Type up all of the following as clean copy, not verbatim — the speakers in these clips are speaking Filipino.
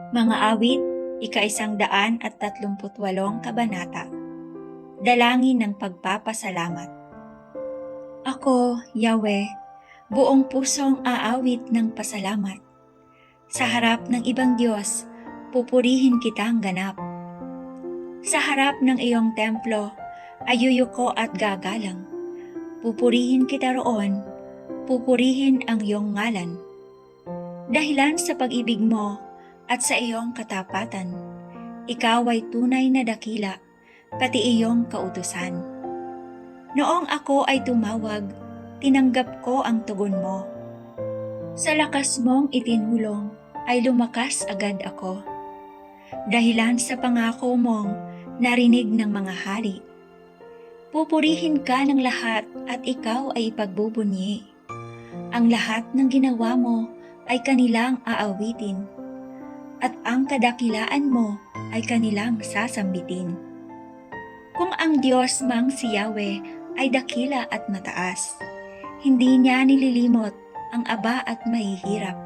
Mga awit, ika-138 kabanata. Dalangin ng pagpapasalamat. Ako, Yahweh, buong pusong aawit ng pasalamat. Sa harap ng ibang Diyos, pupurihin kitang ganap. Sa harap ng iyong templo, ayuyuko at gagalang. Pupurihin kita roon, pupurihin ang iyong ngalan. Dahilan sa pag-ibig mo at sa iyong katapatan, ikaw ay tunay na dakila, pati iyong kautusan. Noong ako ay tumawag, tinanggap ko ang tugon mo. Sa lakas mong itinulong, ay lumakas agad ako. Dahilan sa pangako mong narinig ng mga hari. Pupurihin ka ng lahat at ikaw ay ipagbubunyi. Ang lahat ng ginawa mo ay kanilang aawitin, at ang kadakilaan mo ay kanilang sasambitin. Kung ang Diyos mang si Yahweh ay dakila at mataas, hindi niya nililimot ang aba at mahihirap.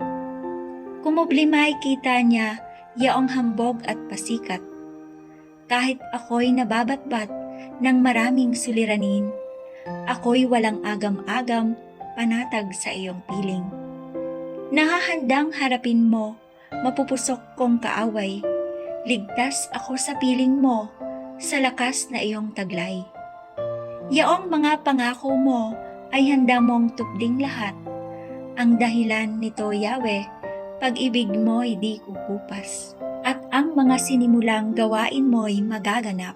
Kumublimay kita niya yaong hambog at pasikat. Kahit ako'y nababatbat ng maraming suliranin, ako'y walang agam-agam panatag sa iyong piling. Nahahandang harapin mo, mapupusok kong kaaway. Ligtas ako sa piling mo, sa lakas na iyong taglay. Yaong mga pangako mo ay handa mong tupding lahat. Ang dahilan nito, Yahweh, pag-ibig mo'y di kukupas, at ang mga sinimulang gawain mo'y magaganap.